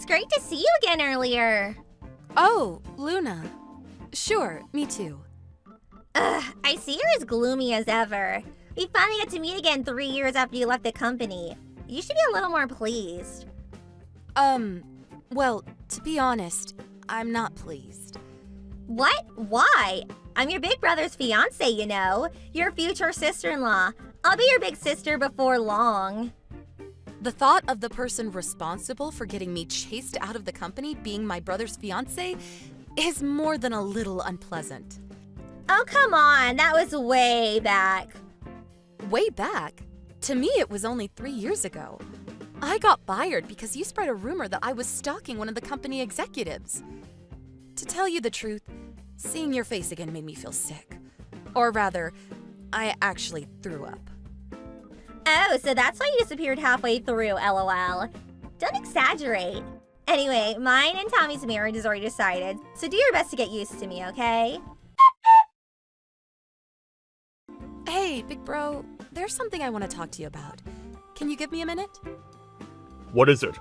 great to see you again earlier. Oh, Luna. Sure, me too. I see you're as gloomy as ever. We finally got to meet again 3 years after you left the company. You should be a little more pleased. Well, to be honest, I'm not pleased. What? Why? I'm your big brother's fiancée, you know. Your future sister-in-law. I'll be your big sister before long. The thought of the person responsible for getting me chased out of the company being my brother's fiancé is more than a little unpleasant. Oh, come on. That was way back. Way back? To me, it was only 3 years ago. I got fired because you spread a rumor that I was stalking one of the company executives. To tell you the truth, seeing your face again made me feel sick. Or rather, I actually threw up. Oh, so that's why you disappeared halfway through, LOL. Don't exaggerate. Anyway, mine and Tommy's marriage is already decided, so do your best to get used to me, okay? Hey, big bro, there's something I want to talk to you about. Can you give me a minute? What is it?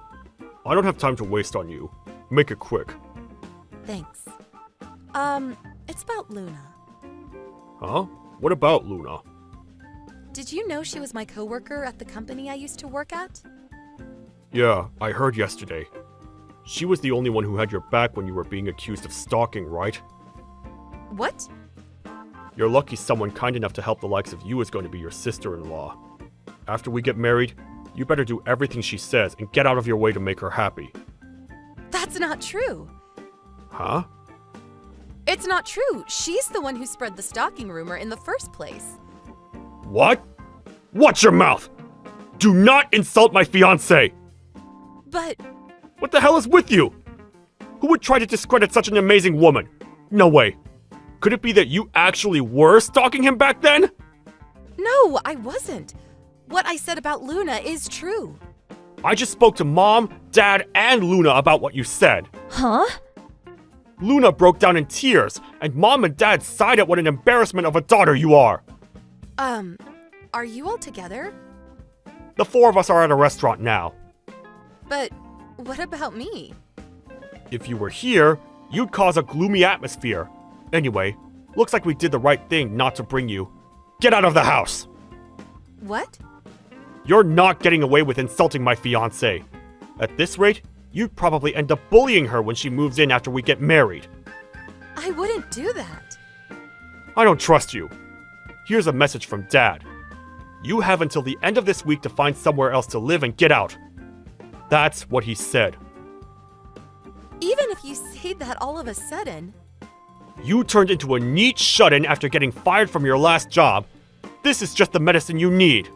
I don't have time to waste on you. Make it quick. Thanks. It's about Luna. Huh? What about Luna? Did you know she was my coworker at the company I used to work at? Yeah, I heard yesterday. She was the only one who had your back when you were being accused of stalking, right? What? You're lucky someone kind enough to help the likes of you is going to be your sister-in-law. After we get married, you better do everything she says and get out of your way to make her happy. That's not true. Huh? It's not true. She's the one who spread the stalking rumor in the first place. What? Watch your mouth! Do not insult my fiancé! But... What the hell is with you? Who would try to discredit such an amazing woman? No way. Could it be that you actually were stalking him back then? No, I wasn't. What I said about Luna is true. I just spoke to Mom, Dad, and Luna about what you said. Huh? Luna broke down in tears, and Mom and Dad sighed at what an embarrassment of a daughter you are. Are you all together? The four of us are at a restaurant now. But what about me? If you were here, you'd cause a gloomy atmosphere. Anyway, looks like we did the right thing not to bring you. Get out of the house! What? You're not getting away with insulting my fiancée. At this rate, you'd probably end up bullying her when she moves in after we get married. I wouldn't do that. I don't trust you. Here's a message from Dad. You have until the end of this week to find somewhere else to live and get out. That's what he said. Even if you say that all of a sudden... You turned into a neat shut-in after getting fired from your last job. This is just the medicine you need.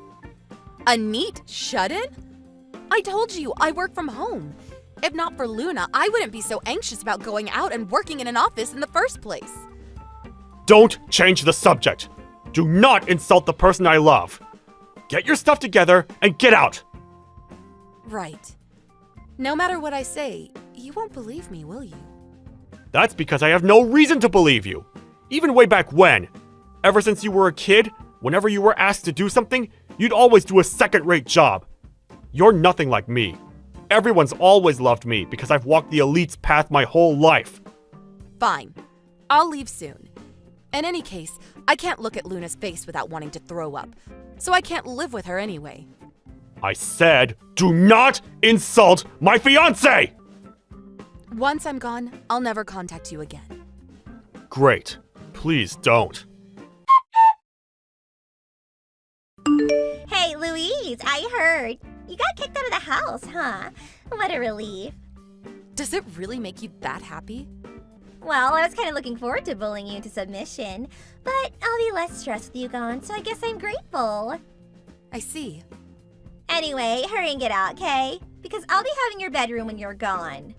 A neat shut-in? I told you, I work from home. If not for Luna, I wouldn't be so anxious about going out and working in an office in the first place. Don't change the subject. Do not insult the person I love. Get your stuff together and get out. Right. No matter what I say, you won't believe me, will you? That's because I have no reason to believe you. Even way back when. Ever since you were a kid, whenever you were asked to do something, you'd always do a second-rate job. You're nothing like me. Everyone's always loved me because I've walked the elite's path my whole life. Fine. I'll leave soon. In any case, I can't look at Luna's face without wanting to throw up, so I can't live with her anyway. I said, do not insult my fiancé! Once I'm gone, I'll never contact you again. Great. Please don't. Hey, Louise, I heard. You got kicked out of the house, huh? What a relief. Does it really make you that happy? Well, I was kind of looking forward to bullying you into submission, but I'll be less stressed with you gone, so I guess I'm grateful. I see. Anyway, hurry and get out, okay? Because I'll be having your bedroom when you're gone.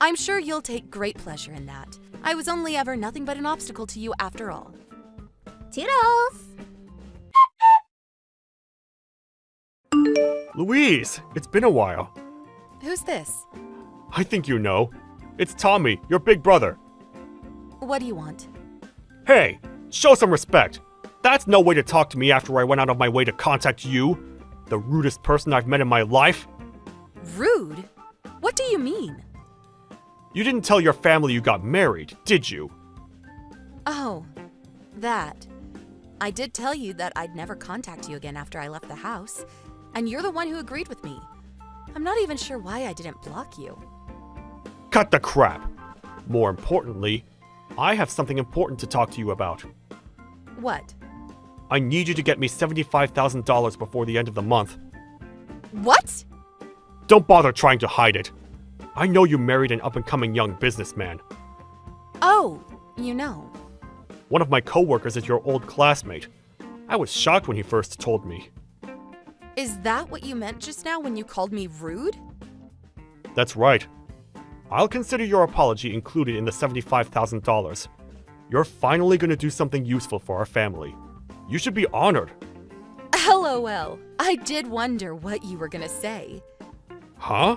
I'm sure you'll take great pleasure in that. I was only ever nothing but an obstacle to you after all. Toodles! Louise, it's been a while. Who's this? I think you know. It's Tommy, your big brother. What do you want? Hey, show some respect. That's no way to talk to me after I went out of my way to contact you. The rudest person I've met in my life. Rude? What do you mean? You didn't tell your family you got married, did you? Oh, that. I did tell you that I'd never contact you again after I left the house, and you're the one who agreed with me. I'm not even sure why I didn't block you. Cut the crap. More importantly, I have something important to talk to you about. What? I need you to get me $75,000 before the end of the month. What? Don't bother trying to hide it. I know you married an up-and-coming young businessman. Oh, you know. One of my coworkers is your old classmate. I was shocked when he first told me. Is that what you meant just now when you called me rude? That's right. I'll consider your apology included in the $75,000. You're finally going to do something useful for our family. You should be honored. LOL. I did wonder what you were gonna say. Huh?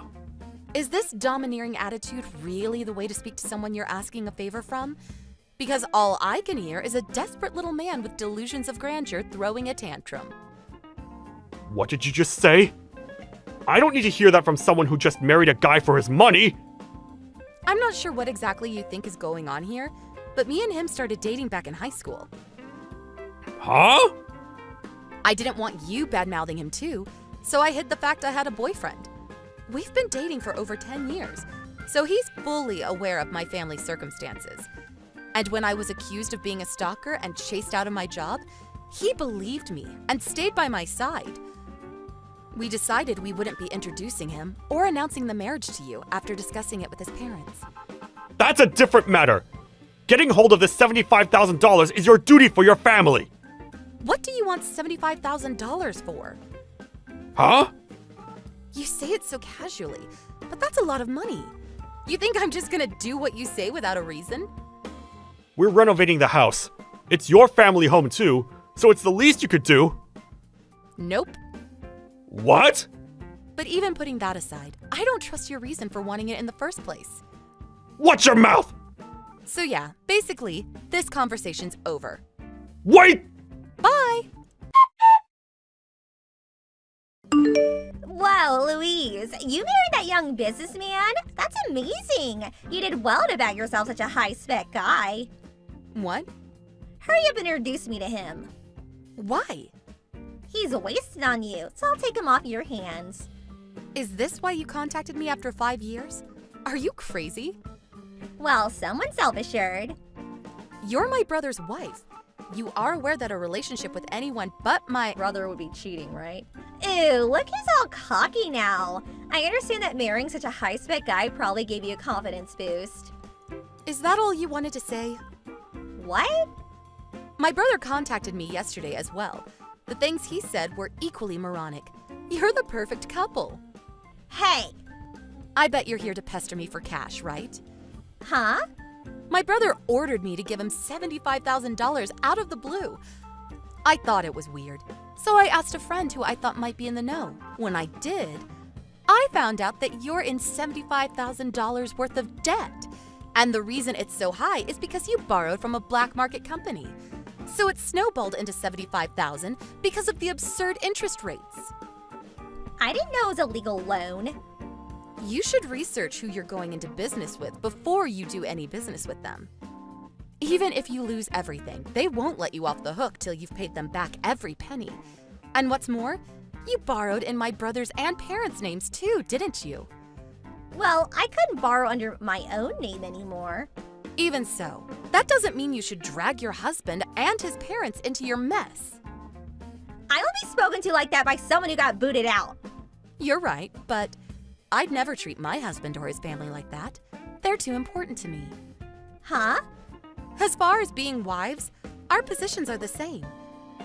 Is this domineering attitude really the way to speak to someone you're asking a favor from? Because all I can hear is a desperate little man with delusions of grandeur throwing a tantrum. What did you just say? I don't need to hear that from someone who just married a guy for his money. I'm not sure what exactly you think is going on here, but me and him started dating back in high school. Huh? I didn't want you bad-mouthing him too, so I hid the fact I had a boyfriend. We've been dating for over 10 years, so he's fully aware of my family's circumstances. And when I was accused of being a stalker and chased out of my job, he believed me and stayed by my side. We decided we wouldn't be introducing him or announcing the marriage to you after discussing it with his parents. That's a different matter. Getting hold of this $75,000 is your duty for your family. What do you want $75,000 for? Huh? You say it so casually, but that's a lot of money. You think I'm just gonna do what you say without a reason? We're renovating the house. It's your family home too, so it's the least you could do. Nope. What? But even putting that aside, I don't trust your reason for wanting it in the first place. Watch your mouth! So yeah, basically, this conversation's over. Wait! Bye! Whoa, Louise, you married that young businessman? That's amazing. You did well to bag yourself such a high-spec guy. What? Hurry up and introduce me to him. Why? He's wasted on you, so I'll take him off your hands. Is this why you contacted me after 5 years? Are you crazy? Well, someone's self-assured. You're my brother's wife. You are aware that a relationship with anyone but my Brother would be cheating, right? Ew, look who's all cocky now. I understand that marrying such a high-spec guy probably gave you a confidence boost. Is that all you wanted to say? What? My brother contacted me yesterday as well. The things he said were equally moronic. You're the perfect couple. Hey! I bet you're here to pester me for cash, right? Huh? My brother ordered me to give him $75,000 out of the blue. I thought it was weird, so I asked a friend who I thought might be in the know. When I did, I found out that you're in $75,000 worth of debt. And the reason it's so high is because you borrowed from a black market company. So it snowballed into $75,000 because of the absurd interest rates. I didn't know it was a legal loan. You should research who you're going into business with before you do any business with them. Even if you lose everything, they won't let you off the hook till you've paid them back every penny. And what's more, you borrowed in my brother's and parents' names too, didn't you? Well, I couldn't borrow under my own name anymore. Even so, that doesn't mean you should drag your husband and his parents into your mess. I will be spoken to like that by someone who got booted out. You're right, but I'd never treat my husband or his family like that. They're too important to me. Huh? As far as being wives, our positions are the same.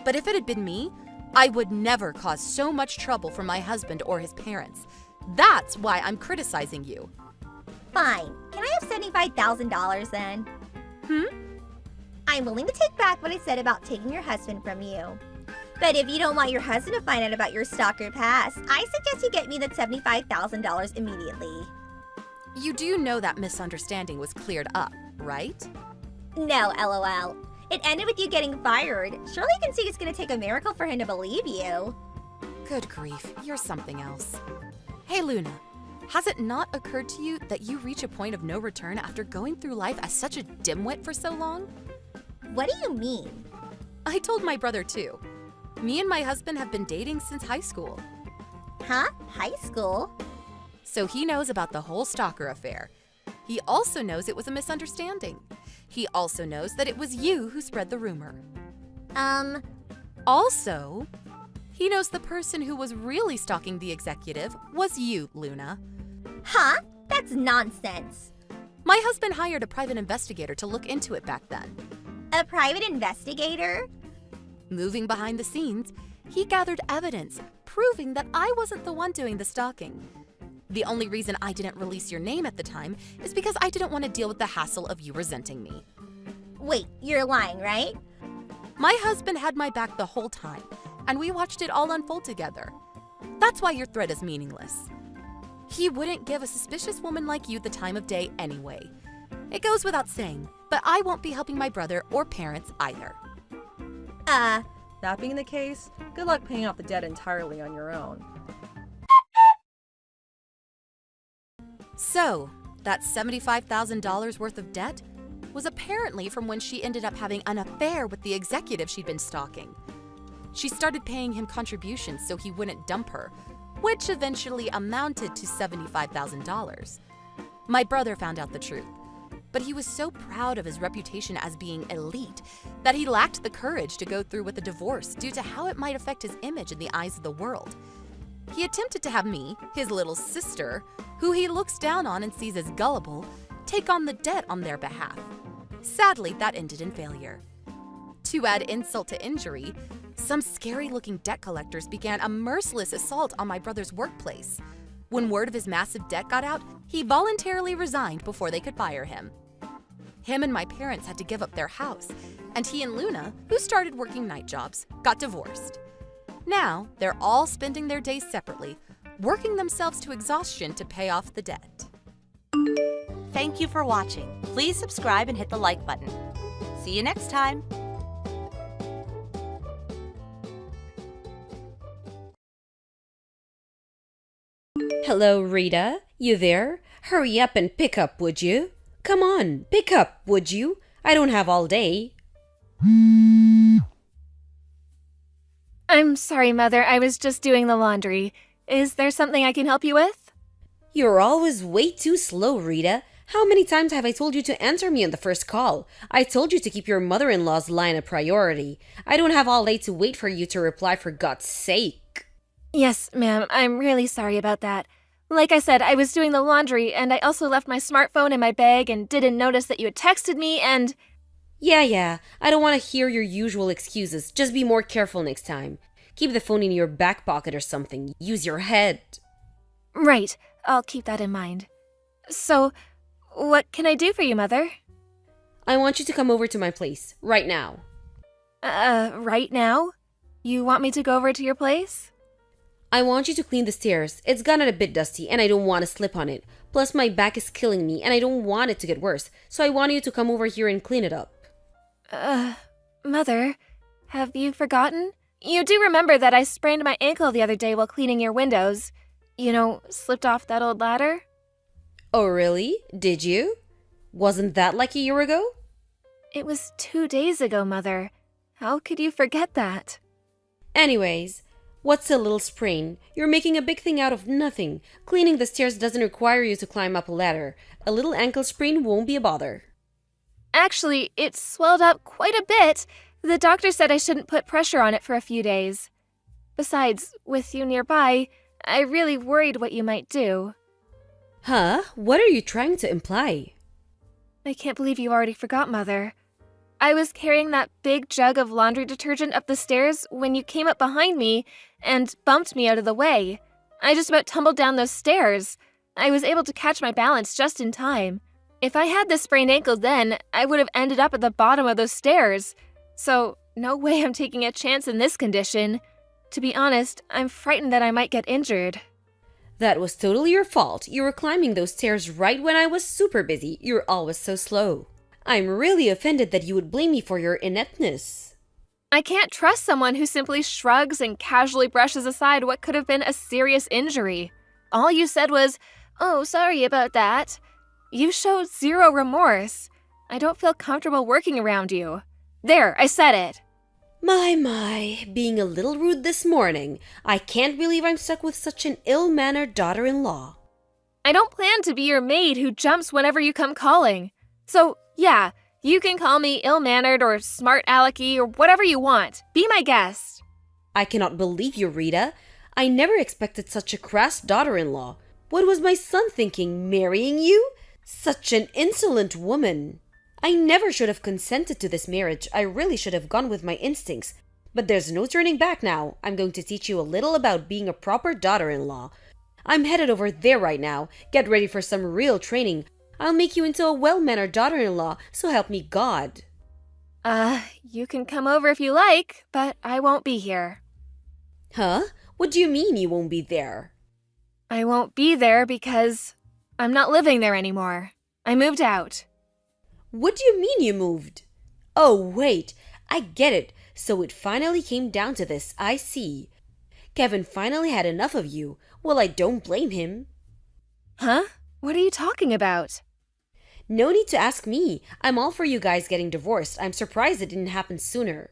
But if it had been me, I would never cause so much trouble for my husband or his parents. That's why I'm criticizing you. Fine. Can I have $75,000 then? I'm willing to take back what I said about taking your husband from you. But if you don't want your husband to find out about your stalker past, I suggest you get me that $75,000 immediately. You do know that misunderstanding was cleared up, right? No, LOL. It ended with you getting fired. Surely you can see it's going to take a miracle for him to believe you. Good grief, you're something else. Hey Luna, Has it not occurred to you that you reach a point of no return after going through life as such a dimwit for so long? What do you mean? I told my brother too. Me and my husband have been dating since high school. Huh? High school? So he knows about the whole stalker affair. He also knows it was a misunderstanding. He also knows that it was you who spread the rumor. Also, he knows the person who was really stalking the executive was you, Luna. Huh? That's nonsense. My husband hired a private investigator to look into it back then. A private investigator? Moving behind the scenes, he gathered evidence proving that I wasn't the one doing the stalking. The only reason I didn't release your name at the time is because I didn't want to deal with the hassle of you resenting me. Wait, you're lying, right? My husband had my back the whole time, and we watched it all unfold together. That's why your threat is meaningless. He wouldn't give a suspicious woman like you the time of day anyway. It goes without saying, but I won't be helping my brother or parents either. That being the case, good luck paying off the debt entirely on your own. So, that $75,000 worth of debt was apparently from when she ended up having an affair with the executive she'd been stalking. She started paying him contributions so he wouldn't dump her, which eventually amounted to $75,000. My brother found out the truth, but he was so proud of his reputation as being elite that he lacked the courage to go through with a divorce due to how it might affect his image in the eyes of the world. He attempted to have me, his little sister, who he looks down on and sees as gullible, take on the debt on their behalf. Sadly, that ended in failure. To add insult to injury, some scary-looking debt collectors began a merciless assault on my brother's workplace. When word of his massive debt got out, he voluntarily resigned before they could fire him. Him and my parents had to give up their house, and he and Luna, who started working night jobs, got divorced. Now, they're all spending their days separately, working themselves to exhaustion to pay off the debt. Thank you for watching. Please subscribe and hit the like button. See you next time. Hello, Rita. You there? Hurry up and pick up, would you? Come on, pick up, would you? I don't have all day. I'm sorry, Mother. I was just doing the laundry. Is there something I can help you with? You're always way too slow, Rita. How many times have I told you to answer me on the first call? I told you to keep your mother-in-law's line a priority. I don't have all day to wait for you to reply, for God's sake. Yes, ma'am. I'm really sorry about that. Like I said, I was doing the laundry, and I also left my smartphone in my bag and didn't notice that you had texted me, and... Yeah. I don't want to hear your usual excuses. Just be more careful next time. Keep the phone in your back pocket or something. Use your head. Right. I'll keep that in mind. So, what can I do for you, Mother? I want you to come over to my place, right now. Right now? You want me to go over to your place? I want you to clean the stairs. It's gotten a bit dusty and I don't want to slip on it. Plus my back is killing me and I don't want it to get worse. So I want you to come over here and clean it up. Mother, have you forgotten? You do remember that I sprained my ankle the other day while cleaning your windows. You know, slipped off that old ladder? Oh, really? Did you? Wasn't that like a year ago? It was 2 days ago, Mother. How could you forget that? Anyways, what's a little sprain? You're making a big thing out of nothing. Cleaning the stairs doesn't require you to climb up a ladder. A little ankle sprain won't be a bother. Actually, it swelled up quite a bit. The doctor said I shouldn't put pressure on it for a few days. Besides, with you nearby, I really worried what you might do. Huh? What are you trying to imply? I can't believe you already forgot, Mother. I was carrying that big jug of laundry detergent up the stairs when you came up behind me and bumped me out of the way. I just about tumbled down those stairs. I was able to catch my balance just in time. If I had this sprained ankle then, I would have ended up at the bottom of those stairs. So, no way I'm taking a chance in this condition. To be honest, I'm frightened that I might get injured. That was totally your fault. You were climbing those stairs right when I was super busy. You're always so slow. I'm really offended that you would blame me for your ineptness. I can't trust someone who simply shrugs and casually brushes aside what could have been a serious injury. All you said was, Oh, sorry about that. You showed zero remorse. I don't feel comfortable working around you. There, I said it. My, being a little rude this morning. I can't believe I'm stuck with such an ill-mannered daughter-in-law. I don't plan to be your maid who jumps whenever you come calling. So, yeah, you can call me ill-mannered or smart alecky or whatever you want. Be my guest. I cannot believe you, Rita. I never expected such a crass daughter-in-law. What was my son thinking, marrying you? Such an insolent woman. I never should have consented to this marriage. I really should have gone with my instincts. But there's no turning back now. I'm going to teach you a little about being a proper daughter-in-law. I'm headed over there right now. Get ready for some real training. I'll make you into a well-mannered daughter-in-law, so help me God. You can come over if you like, but I won't be here. Huh? What do you mean you won't be there? I won't be there because I'm not living there anymore. I moved out. What do you mean you moved? Oh, wait. I get it. So it finally came down to this. I see. Kevin finally had enough of you. Well, I don't blame him. Huh? What are you talking about? No need to ask me. I'm all for you guys getting divorced. I'm surprised it didn't happen sooner.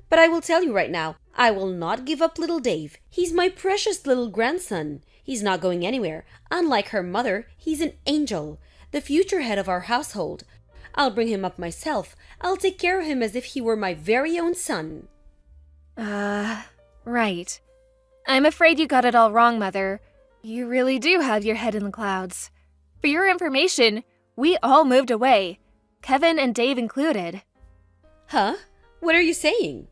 But I will tell you right now, I will not give up little Dave. He's my precious little grandson. He's not going anywhere. Unlike her mother, he's an angel, the future head of our household. I'll bring him up myself. I'll take care of him as if he were my very own son. Right. I'm afraid you got it all wrong, Mother. You really do have your head in the clouds. For your information, we all moved away, Kevin and Dave included. Huh? What are you saying?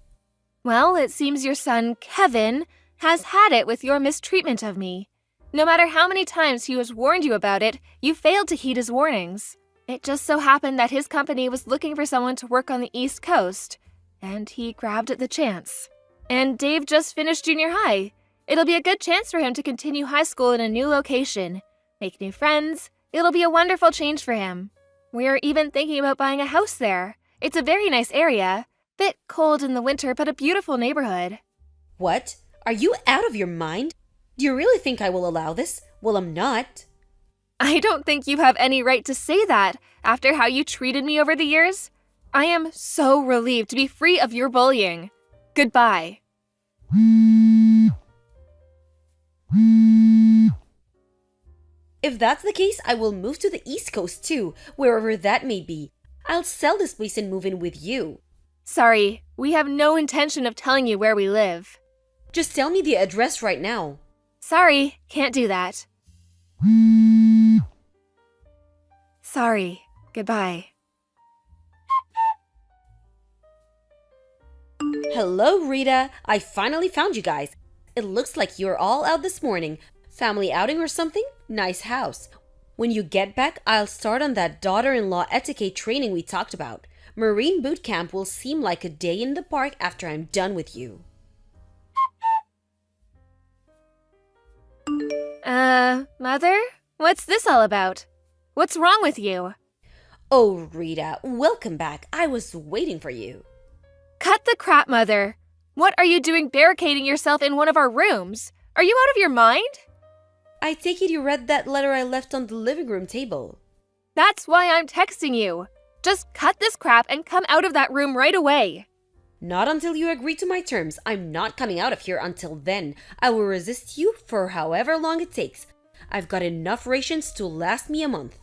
Well, it seems your son, Kevin, has had it with your mistreatment of me. No matter how many times he has warned you about it, you failed to heed his warnings. It just so happened that his company was looking for someone to work on the East Coast, and he grabbed at the chance. And Dave just finished junior high. It'll be a good chance for him to continue high school in a new location, make new friends. It'll be a wonderful change for him. We're even thinking about buying a house there. It's a very nice area. Bit cold in the winter, but a beautiful neighborhood. What? Are you out of your mind? Do you really think I will allow this? Well, I'm not. I don't think you have any right to say that after how you treated me over the years. I am so relieved to be free of your bullying. Goodbye. If that's the case, I will move to the East Coast too, wherever that may be. I'll sell this place and move in with you. Sorry, we have no intention of telling you where we live. Just tell me the address right now. Sorry, can't do that. Sorry, goodbye. Hello, Rita. I finally found you guys. It looks like you're all out this morning. Family outing or something? Nice house. When you get back, I'll start on that daughter-in-law etiquette training we talked about. Marine boot camp will seem like a day in the park after I'm done with you. Mother? What's this all about? What's wrong with you? Oh, Rita, welcome back. I was waiting for you. Cut the crap, Mother. What are you doing barricading yourself in one of our rooms? Are you out of your mind? I take it you read that letter I left on the living room table. That's why I'm texting you. Just cut this crap and come out of that room right away. Not until you agree to my terms. I'm not coming out of here until then. I will resist you for however long it takes. I've got enough rations to last me a month.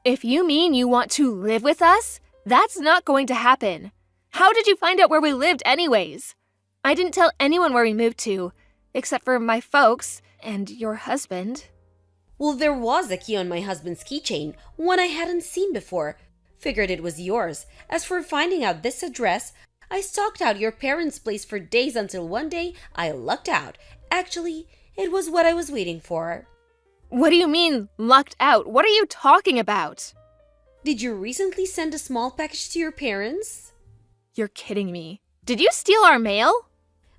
If you mean you want to live with us, that's not going to happen. How did you find out where we lived anyways? I didn't tell anyone where we moved to, except for my folks and your husband. Well, there was a key on my husband's keychain, one I hadn't seen before. Figured it was yours. As for finding out this address, I stalked out your parents' place for days until one day I lucked out. Actually, it was what I was waiting for. What do you mean, lucked out? What are you talking about? Did you recently send a small package to your parents? You're kidding me. Did you steal our mail?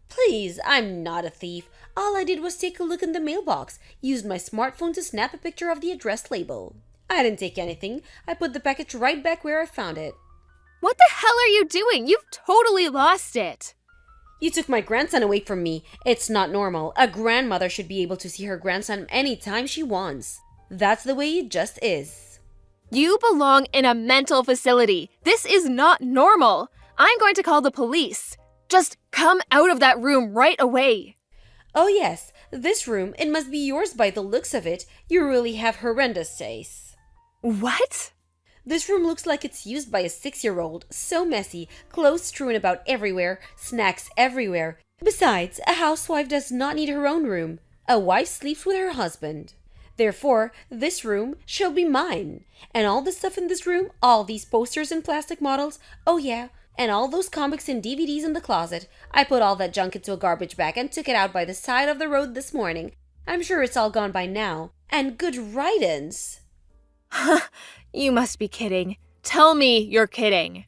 Please, I'm not a thief. All I did was take a look in the mailbox, used my smartphone to snap a picture of the address label. I didn't take anything. I put the package right back where I found it. What the hell are you doing? You've totally lost it. You took my grandson away from me. It's not normal. A grandmother should be able to see her grandson anytime she wants. That's the way it just is. You belong in a mental facility. This is not normal. I'm going to call the police. Just come out of that room right away. Oh yes, this room, it must be yours by the looks of it. You really have horrendous taste. What? This room looks like it's used by a 6-year-old. So messy, clothes strewn about everywhere, snacks everywhere. Besides, a housewife does not need her own room. A wife sleeps with her husband. Therefore, this room shall be mine. And all the stuff in this room, all these posters and plastic models, oh yeah, and all those comics and DVDs in the closet. I put all that junk into a garbage bag and took it out by the side of the road this morning. I'm sure it's all gone by now. And good riddance. You must be kidding. Tell me you're kidding.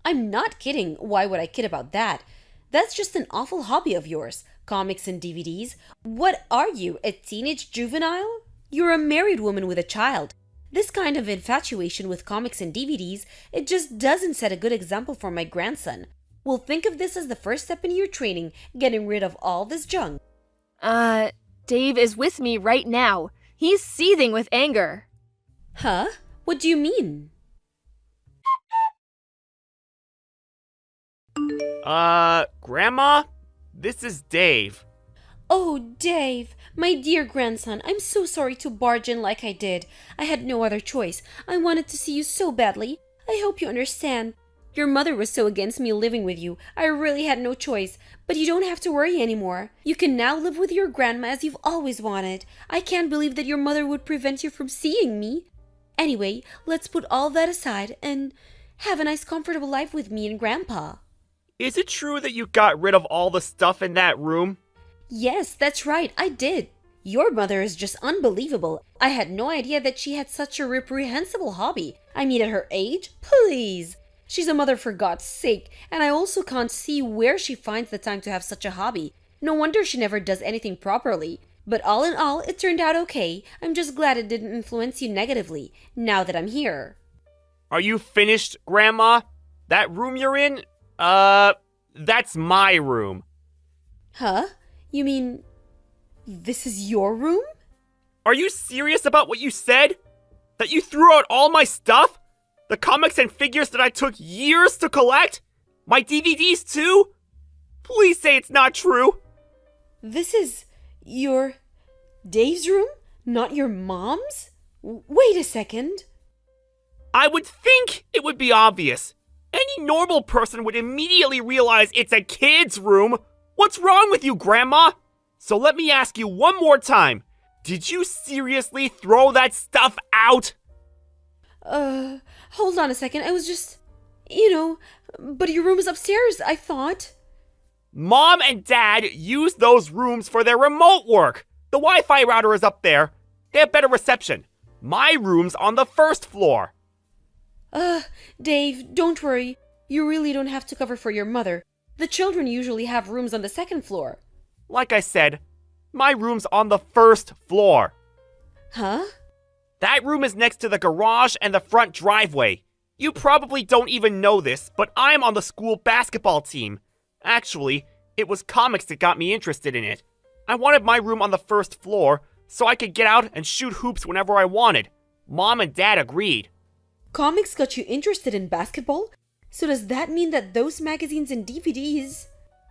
I'm not kidding. Why would I kid about that? That's just an awful hobby of yours. Comics and DVDs. What are you, a teenage juvenile? You're a married woman with a child. This kind of infatuation with comics and DVDs, it just doesn't set a good example for my grandson. Well, think of this as the first step in your training, getting rid of all this junk. Dave is with me right now. He's seething with anger. Huh? What do you mean? Grandma? This is Dave. Oh, Dave, my dear grandson, I'm so sorry to barge in like I did. I had no other choice. I wanted to see you so badly. I hope you understand. Your mother was so against me living with you. I really had no choice. But you don't have to worry anymore. You can now live with your grandma as you've always wanted. I can't believe that your mother would prevent you from seeing me. Anyway, let's put all that aside and have a nice comfortable life with me and Grandpa. Is it true that you got rid of all the stuff in that room? Yes, that's right, I did. Your mother is just unbelievable. I had no idea that she had such a reprehensible hobby. I mean, at her age? Please! She's a mother for God's sake, and I also can't see where she finds the time to have such a hobby. No wonder she never does anything properly. But all in all, it turned out okay. I'm just glad it didn't influence you negatively, now that I'm here. Are you finished, Grandma? That room you're in? That's my room. Huh? You mean, this is your room? Are you serious about what you said? That you threw out all my stuff? The comics and figures that I took years to collect? My DVDs too? Please say it's not true. This is your Dave's room? Not your mom's? Wait a second. I would think it would be obvious. Any normal person would immediately realize it's a kid's room. What's wrong with you, Grandma? So let me ask you one more time. Did you seriously throw that stuff out? Hold on a second. I was just, but your room is upstairs, I thought. Mom and Dad use those rooms for their remote work. The Wi-Fi router is up there. They have better reception. My room's on the first floor. Dave, don't worry. You really don't have to cover for your mother. The children usually have rooms on the second floor. Like I said, my room's on the first floor. Huh? That room is next to the garage and the front driveway. You probably don't even know this, but I'm on the school basketball team. Actually, it was comics that got me interested in it. I wanted my room on the first floor so I could get out and shoot hoops whenever I wanted. Mom and Dad agreed. Comics got you interested in basketball? So does that mean that those magazines and DVDs...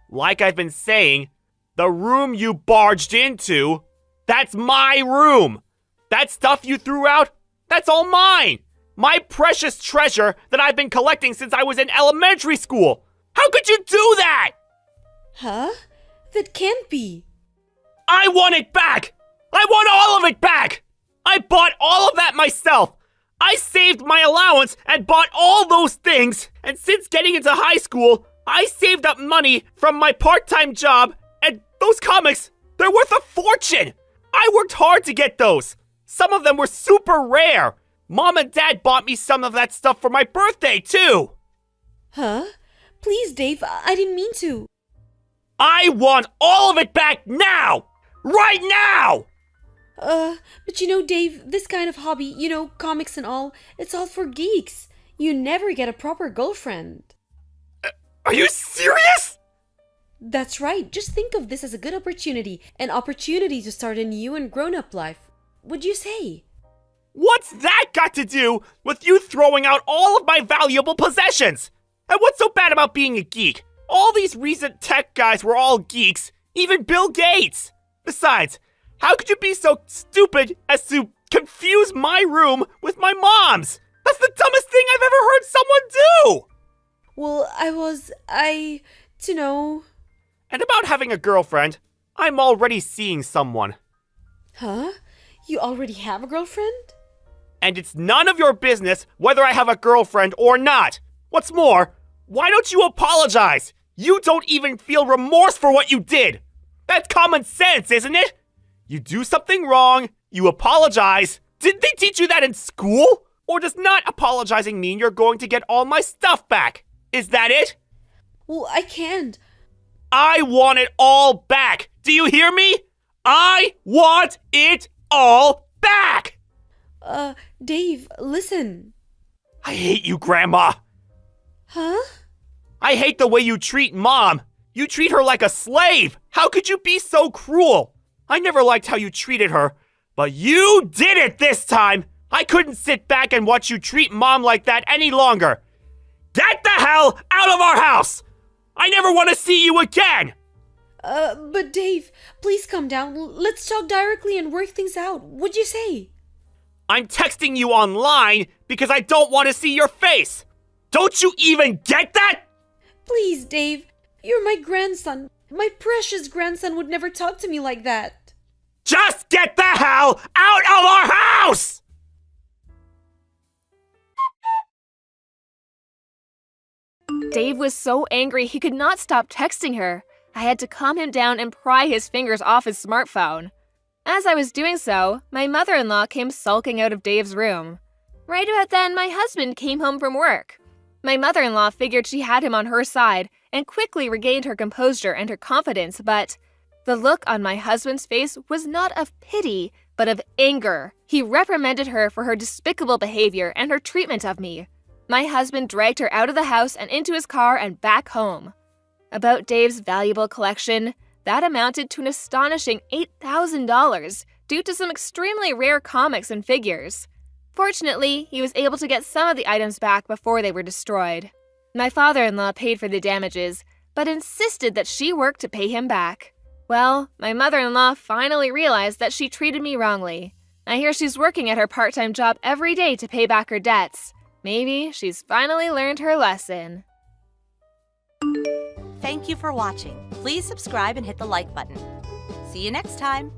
Like I've been saying, the room you barged into, that's my room. That stuff you threw out, that's all mine. My precious treasure that I've been collecting since I was in elementary school. How could you do that? Huh? That can't be. I want it back. I want all of it back. I bought all of that myself. I saved my allowance and bought all those things. And since getting into high school, I saved up money from my part-time job. And those comics, they're worth a fortune. I worked hard to get those. Some of them were super rare. Mom and Dad bought me some of that stuff for my birthday, too. Huh? Please, Dave, I didn't mean to. I want all of it back now! Right now! But Dave, this kind of hobby, comics and all, it's all for geeks. You never get a proper girlfriend. Are you serious? That's right. Just think of this as a good opportunity. An opportunity to start a new and grown-up life. What'd you say? What's that got to do with you throwing out all of my valuable possessions? And what's so bad about being a geek? All these recent tech guys were all geeks, even Bill Gates. Besides, how could you be so stupid as to confuse my room with my mom's? That's the dumbest thing I've ever heard someone do! Well, to know. And about having a girlfriend, I'm already seeing someone. Huh? You already have a girlfriend? And it's none of your business whether I have a girlfriend or not. What's more, why don't you apologize? You don't even feel remorse for what you did. That's common sense, isn't it? You do something wrong, you apologize. Didn't they teach you that in school? Or does not apologizing mean you're going to get all my stuff back? Is that it? Well, I can't. I want it all back. Do you hear me? I want it all back. Dave, listen. I hate you, Grandma. Huh? I hate the way you treat Mom. You treat her like a slave. How could you be so cruel? I never liked how you treated her, but you did it this time. I couldn't sit back and watch you treat Mom like that any longer. Get the hell out of our house! I never want to see you again! But Dave, please calm down. Let's talk directly and work things out. What'd you say? I'm texting you online because I don't want to see your face. Don't you even get that? Please, Dave. You're my grandson. My precious grandson would never talk to me like that. Just get the hell out of our house! Dave was so angry he could not stop texting her. I had to calm him down and pry his fingers off his smartphone. As I was doing so, my mother-in-law came sulking out of Dave's room. Right about then, my husband came home from work. My mother-in-law figured she had him on her side and quickly regained her composure and her confidence, but the look on my husband's face was not of pity, but of anger. He reprimanded her for her despicable behavior and her treatment of me. My husband dragged her out of the house and into his car and back home. About Dave's valuable collection, that amounted to an astonishing $8,000 due to some extremely rare comics and figures. Fortunately, he was able to get some of the items back before they were destroyed. My father-in-law paid for the damages, but insisted that she work to pay him back. Well, my mother-in-law finally realized that she treated me wrongly. I hear she's working at her part-time job every day to pay back her debts. Maybe she's finally learned her lesson. Thank you for watching. Please subscribe and hit the like button. See you next time.